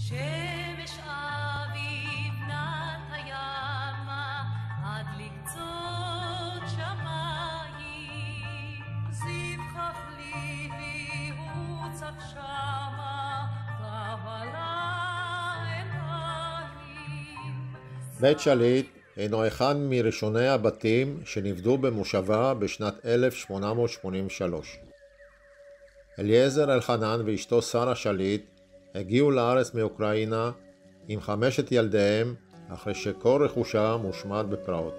שמש אביב נת הימה עד לקצות שמיים זיו כחלילי הוא צף שמה ובלה עיניים. בית שליט אינו אחד מראשוני הבתים שנבדו במושבה בשנת 1883. אליעזר אלחנן ואשתו שרה שליט הגיעו לארץ מאוקראינה עם 5 ילדיהם אחרי שכל רכושם הושמד בפרעות.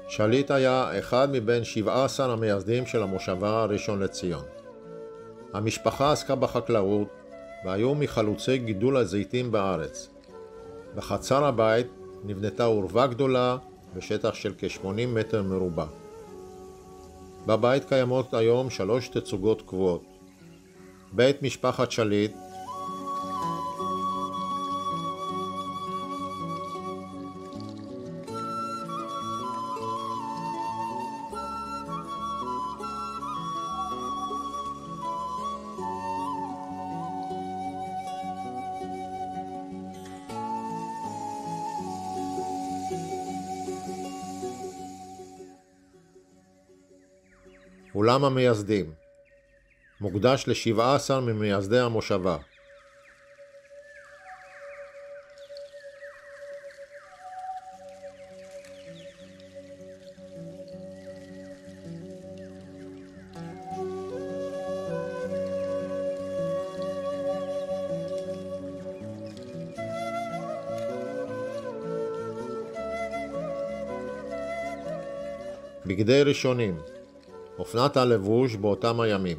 שליט היה אחד מבין 17 המייסדים של המושבה ראשון לציון. המשפחה עסקה בחקלאות והיו מחלוצי גידול הזיתים בארץ. בחצר הבית נבנתה אורווה גדולה בשטח של כ-80 מטר מרובע. בבית קיימות היום 3 תצוגות קבועות. בית משפחת שליט, אולם המייסדים, מוקדש ל-17 ממייסדי המושבה. בגדי ראשונים, אופנת הלבוש באותם הימים.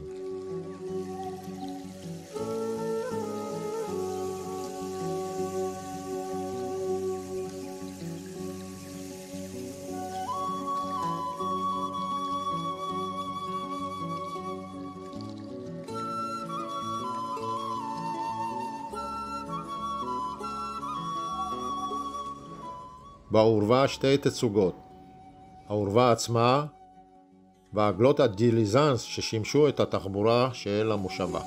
באורווה 2 תצוגות, האורווה עצמה ועגלות הדיליזנס ששימשו את התחבורה של המושבה.